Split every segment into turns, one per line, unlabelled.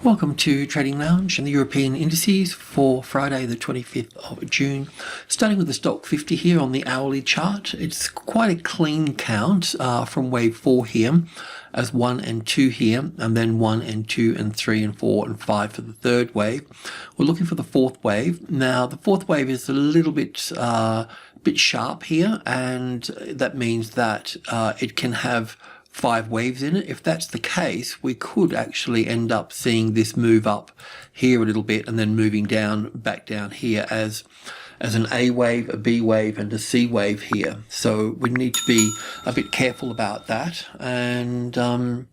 Welcome to Trading Lounge and the European Indices for Friday the 25th of June. Starting with the Stoxx 50 here on the hourly chart. It's quite a clean count from wave 4 here as 1 and 2 here, and then 1 and 2 and 3 and 4 and 5 for the third wave. We're looking for the fourth wave. Now the fourth wave is a little bit sharp here, and that means that it can have 5 waves in it. If that's the case, we could actually end up seeing this move up here a little bit and then moving down back down here as an A wave, a B wave and a C wave here. So we need to be a bit careful about that. And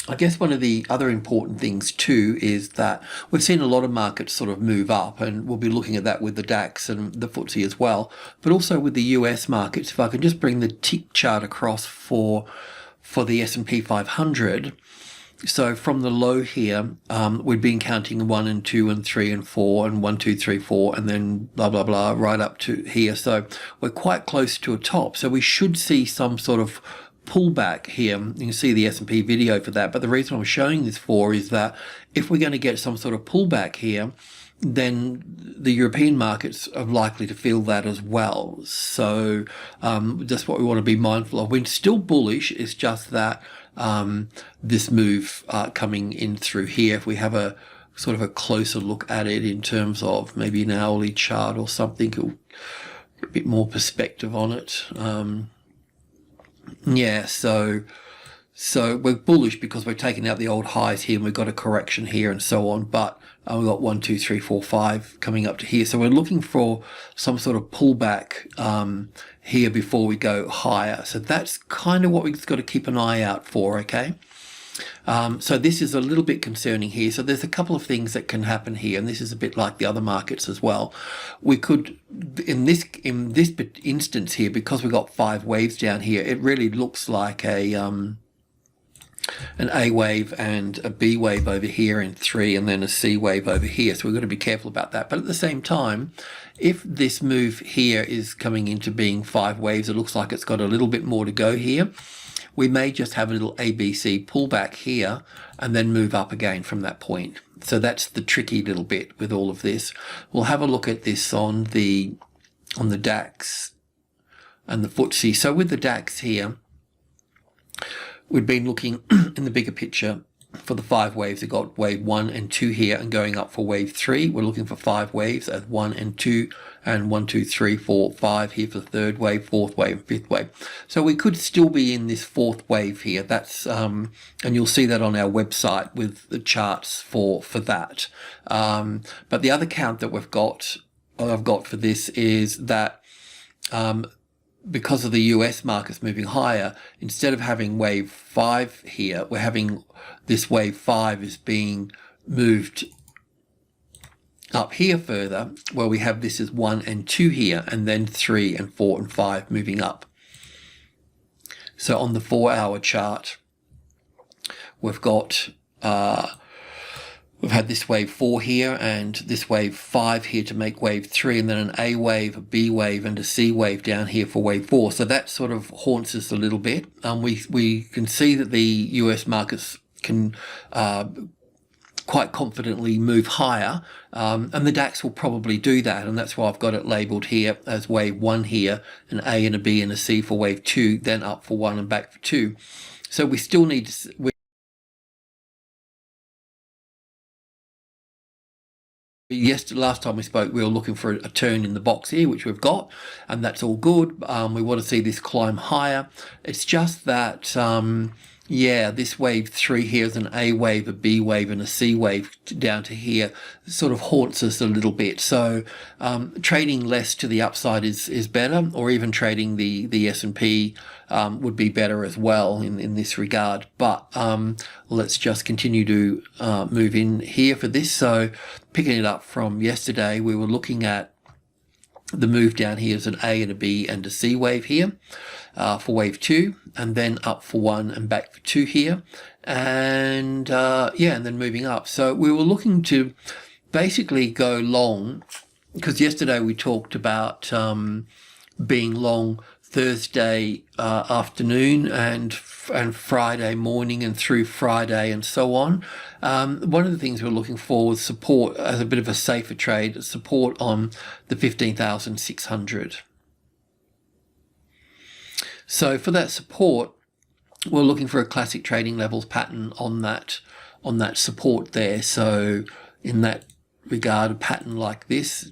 I guess one of the other important things too is that we've seen a lot of markets sort of move up, and we'll be looking at that with the DAX and the FTSE as well, but also with the US markets. If I can just bring the tick chart across for the S&P 500. So from the low here, we've been counting 1 and 2 and 3 and 4 and 1, 2, 3, 4 and then blah, blah, blah, right up to here. So we're quite close to a top. So we should see some sort of pullback here. You can see the S&P video for that, but the reason I'm showing this for is that if we're going to get some sort of pullback here, then the European markets are likely to feel that as well. So that's what we want to be mindful of. We're still bullish. It's just that this move coming in through here, if we have a sort of a closer look at it in terms of maybe an hourly chart or something, it'll get a bit more perspective on it. Yeah, so we're bullish because we're taking out the old highs here and we've got a correction here and so on, but we've got 1, 2, 3, 4, 5 coming up to here. So we're looking for some sort of pullback here before we go higher. So that's kind of what we've got to keep an eye out for, okay? So this is a little bit concerning here. So there's a couple of things that can happen here, and this is a bit like the other markets as well. We could, in this instance here, because we've got 5 waves down here, it really looks like an A wave and a B wave over here in 3, and then a C wave over here. So we've got to be careful about that. But at the same time, if this move here is coming into being 5 waves, it looks like it's got a little bit more to go here. We may just have a little ABC pullback here and then move up again from that point. So that's the tricky little bit with all of this. We'll have a look at this on the DAX and the FTSE. So with the DAX here, we've been looking in the bigger picture for the 5 waves. We've got wave 1 and 2 here and going up for wave 3. We're looking for 5 waves as 1 and 2 and 1, 2, 3, 4, 5 here for the third wave, fourth wave, and fifth wave. So we could still be in this fourth wave here. That's and you'll see that on our website with the charts for that. But the other count that I've got for this is that because of the US markets moving higher, instead of having wave 5 here, we're having this wave 5 is being moved up here further, where we have this as 1 and 2 here, and then 3 and 4 and 5 moving up. So on the 4-hour chart, we've got we've had this wave 4 here and this wave 5 here to make wave 3, and then an A wave, a B wave and a C wave down here for wave 4. So that sort of haunts us a little bit. We can see that the US markets can quite confidently move higher, and the DAX will probably do that, and that's why I've got it labelled here as wave 1 here, an A and a B and a C for wave 2, then up for 1 and back for 2. So we still need to... Last time we spoke, we were looking for a turn in the box here, which we've got, and that's all good. We want to see this climb higher. It's just that, yeah, this wave 3 here is an A wave, a B wave, and a C wave down to here sort of haunts us a little bit. So trading less to the upside is better, or even trading the S&P would be better as well in this regard. But let's just continue to move in here for this. So picking it up from yesterday, we were looking at the move down here is an A and a B and a C wave here for wave 2, and then up for 1 and back for 2 here, and yeah, and then moving up. So we were looking to basically go long, because yesterday we talked about being long Thursday afternoon and Friday morning and through Friday and so on. One of the things we're looking for was support as a bit of a safer trade, support on the 15,600. So for that support, we're looking for a classic trading levels pattern on that support there. So in that regard, a pattern like this.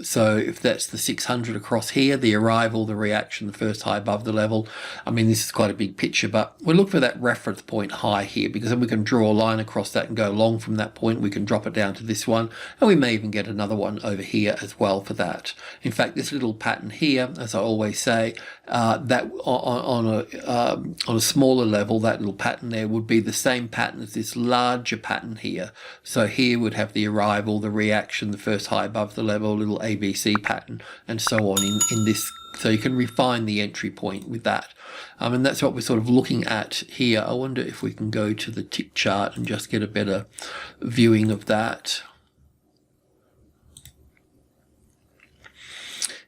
So if that's the 600 across here, the arrival, the reaction, the first high above the level, I mean, this is quite a big picture, but we'll look for that reference point high here, because then we can draw a line across that and go long from that point. We can drop it down to this one, and we may even get another one over here as well for that. In fact, this little pattern here, as I always say, that on a smaller level, that little pattern there would be the same pattern as this larger pattern here. So here would have the arrival, the reaction, the first high above the level, little ABC pattern, and so on in this. So you can refine the entry point with that. And that's what we're sort of looking at here. I wonder if we can go to the tick chart and just get a better viewing of that.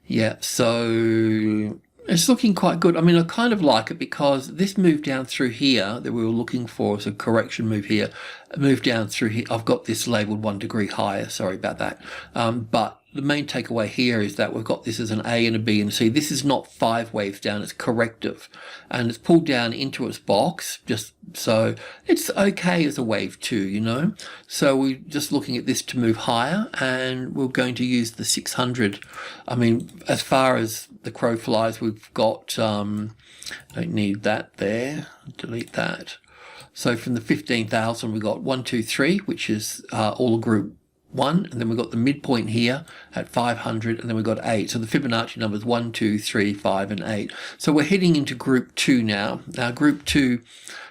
Yeah, so it's looking quite good. I mean, I kind of like it because this move down through here that we were looking for as a correction move here, move down through here. I've got this labeled 1 degree higher. Sorry about that. But the main takeaway here is that we've got this as an A and a B and a C. This is not 5 waves down, it's corrective. And it's pulled down into its box, just so it's okay as a wave 2, you know. So we're just looking at this to move higher, and we're going to use the 600. I mean, as far as the crow flies, we've got, don't need that there, delete that. So from the 15,000, we've got 1, 2, 3, which is all group 1, and then we've got the midpoint here at 500, and then we've got 8. So the Fibonacci numbers 1, 2, 3, 5, and 8. So we're heading into group 2 now. Now group 2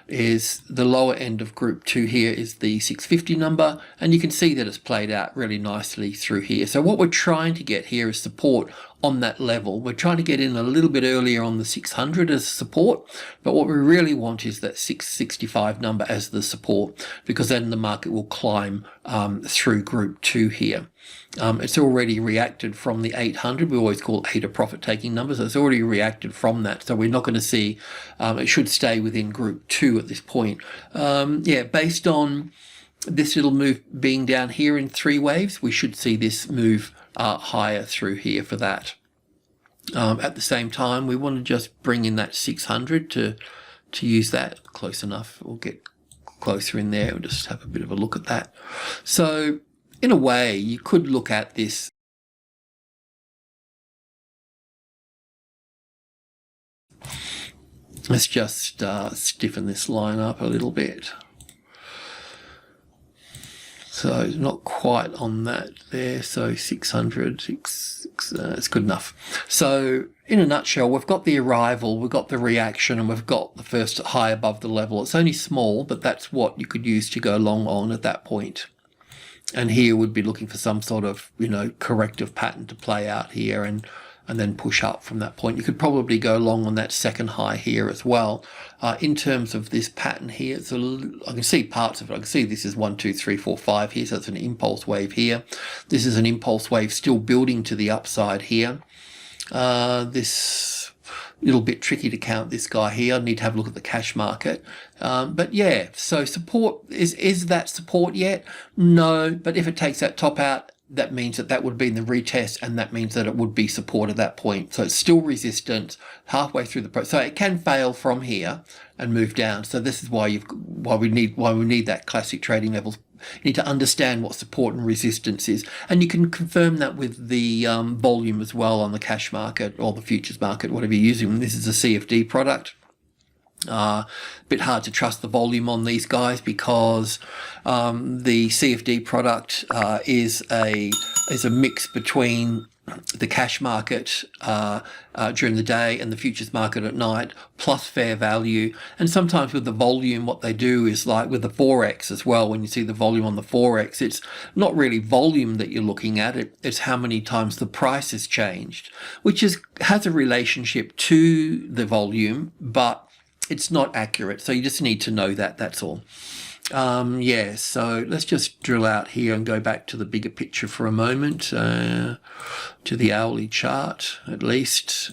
is the lower end of group 2 here is the 650 number, and you can see that it's played out really nicely through here. So what we're trying to get here is support on that level. We're trying to get in a little bit earlier on the 600 as support, but what we really want is that 665 number as the support, because then the market will climb through group 2 here. It's already reacted from the 800. We always call 8 a profit taking number, so it's already reacted from that. So we're not going to see, it should stay within group 2 at this point. Yeah, based on this little move being down here in 3 waves, we should see this move higher through here for that. At the same time, we want to just bring in that 600 to use that. Close enough. We'll get closer in there. We'll just have a bit of a look at that. So in a way, you could look at this. Let's just stiffen this line up a little bit. So not quite on that there. So 600, it's good enough. So in a nutshell, we've got the arrival, we've got the reaction, and we've got the first high above the level. It's only small, but that's what you could use to go long on at that point. And here we'd be looking for some sort of, you know, corrective pattern to play out here and then push up from that point. You could probably go long on that second high here as well. In terms of this pattern here, it's I can see parts of it. I can see this is 1, 2, 3, 4, 5 here, so it's an impulse wave here. This is an impulse wave still building to the upside here. This little bit tricky to count this guy here. I need to have a look at the cash market. But yeah, so support, is that support yet? No, but if it takes that top out, that means that would be in the retest, and that means that it would be support at that point. So it's still resistance halfway through the process. So it can fail from here and move down. So this is why we need that classic trading levels. You need to understand what support and resistance is, and you can confirm that with the volume as well on the cash market or the futures market, whatever you're using. This is a CFD product. A bit hard to trust the volume on these guys because the CFD product is a mix between the cash market during the day and the futures market at night, plus fair value. And sometimes with the volume, what they do is like with the Forex as well. When you see the volume on the Forex, it's not really volume that you're looking at. It's how many times the price has changed, which has a relationship to the volume, but it's not accurate. So you just need to know that, that's all. Yeah, so let's just drill out here and go back to the bigger picture for a moment, to the hourly chart at least.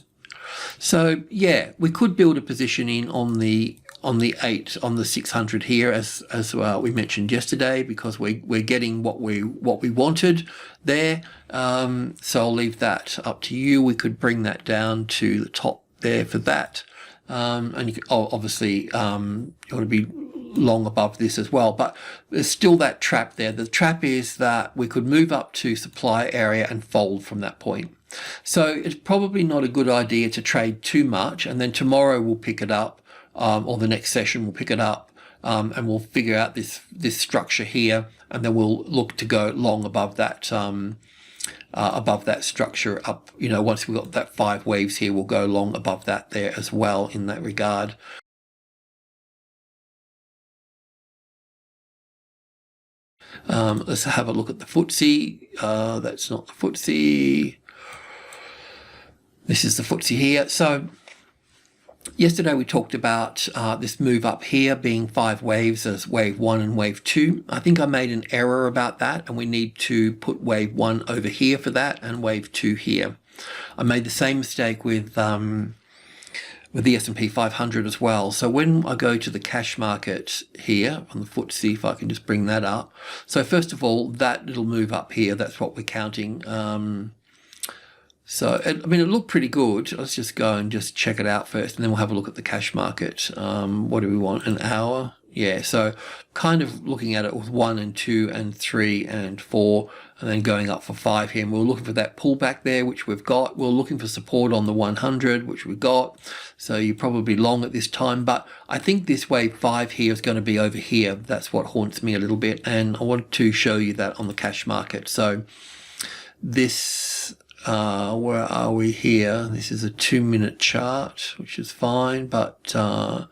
So yeah, we could build a position in on the 600 here, as we mentioned yesterday, because we're getting what we wanted there. So I'll leave that up to you. We could bring that down to the top there for that, and you could, obviously you want to be long above this as well, but there's still that trap there. The trap is that we could move up to supply area and fold from that point. So it's probably not a good idea to trade too much, and then tomorrow we'll pick it up, or the next session we'll pick it up, and we'll figure out this structure here, and then we'll look to go long above that structure up. You know, once we've got that 5 waves here, we'll go long above that there as well in that regard. Let's have a look at the FTSE. That's not the FTSE. This is the FTSE here. So yesterday we talked about this move up here being 5 waves as wave 1 and wave 2. I think I made an error about that, and we need to put wave 1 over here for that and wave 2 here. I made the same mistake with the S&P 500 as well. So when I go to the cash market here on the FTSE, if I can just bring that up. So first of all, that little move up here, that's what we're counting. So, I mean, it looked pretty good. Let's just go and just check it out first, and then we'll have a look at the cash market. What do we want? An hour? Yeah, so kind of looking at it with 1 and 2 and 3 and 4, and then going up for 5 here. And we're looking for that pullback there, which we've got. We're looking for support on the 100, which we've got. So you're probably long at this time, but I think this wave 5 here is going to be over here. That's what haunts me a little bit, and I want to show you that on the cash market. So this, where are we here? This is a 2-minute chart, which is fine, but let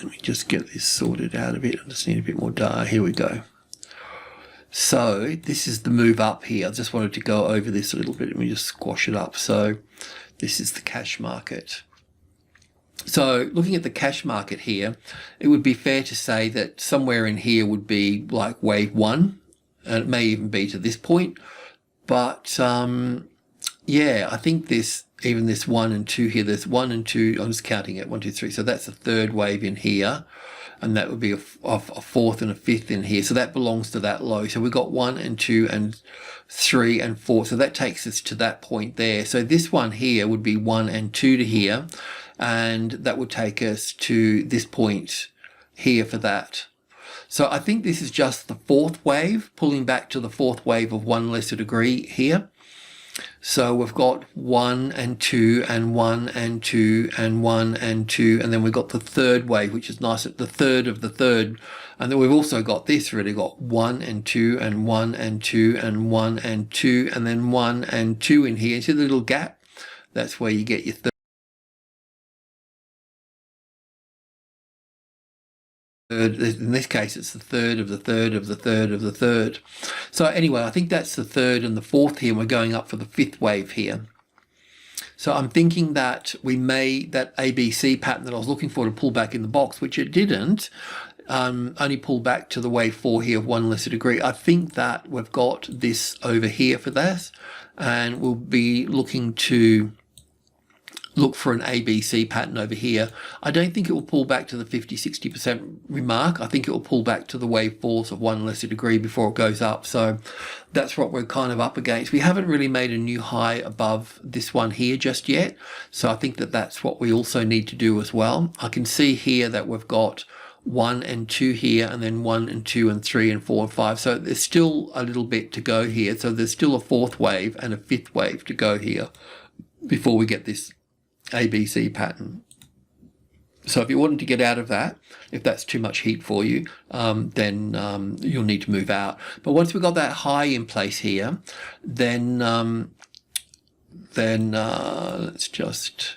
me just get this sorted out a bit. I just need a bit more data. Here we go. So this is the move up here. I just wanted to go over this a little bit. Let me just squash it up. So this is the cash market. So looking at the cash market here, it would be fair to say that somewhere in here would be like wave 1, and it may even be to this point. But yeah, I think this, even this 1 and 2 here, there's 1 and 2, I'm just counting it, 1, 2, 3. So that's the 3rd wave in here, and that would be a 4th and a 5th in here. So that belongs to that low. So we've got 1 and 2 and 3 and 4. So that takes us to that point there. So this one here would be 1 and 2 to here, and that would take us to this point here for that. So I think this is just the 4th wave, pulling back to the 4th wave of 1 lesser degree here. So we've got 1 and 2 and 1 and 2 and 1 and 2, and then we've got the 3rd wave, which is nice at the 3rd of the 3rd. And then we've also got this, really got 1 and 2 and 1 and 2 and 1 and 2, and then 1 and 2 in here. See the little gap? That's where you get your 3rd. In this case, it's the 3rd of the 3rd of the 3rd of the 3rd. So anyway, I think that's the 3rd and the 4th here, and we're going up for the 5th wave here. So I'm thinking that we may, that ABC pattern that I was looking for to pull back in the box, which it didn't, only pull back to the wave 4 here of 1 lesser degree. I think that we've got this over here for that, and we'll be looking to look for an ABC pattern over here. I don't think it will pull back to the 50-60% remark. I think it will pull back to the wave 4s of 1 lesser degree before it goes up. So that's what we're kind of up against. We haven't really made a new high above this one here just yet. So I think that that's what we also need to do as well. I can see here that we've got 1 and 2 here, and then 1 and 2 and 3 and 4 and 5. So there's still a little bit to go here. So there's still a 4th wave and a 5th wave to go here before we get this ABC pattern. So if you wanted to get out of that, if that's too much heat for you, then you'll need to move out. But once we've got that high in place here, then let's just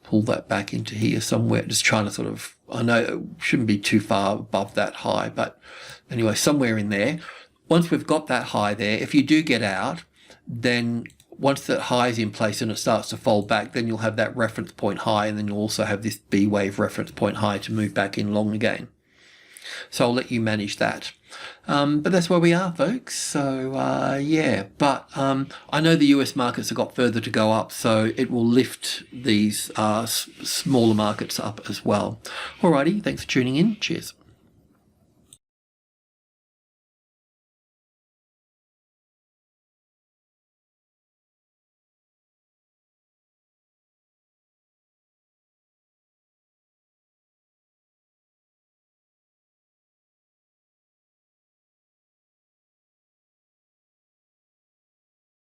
pull that back into here somewhere. Just trying to sort of, I know it shouldn't be too far above that high, but anyway, somewhere in there. Once we've got that high there, if you do get out, then once that high is in place and it starts to fold back, then you'll have that reference point high, and then you'll also have this B wave reference point high to move back in long again. So I'll let you manage that. But that's where we are, folks. So yeah, but I know the US markets have got further to go up, so it will lift these smaller markets up as well. Alrighty, thanks for tuning in. Cheers.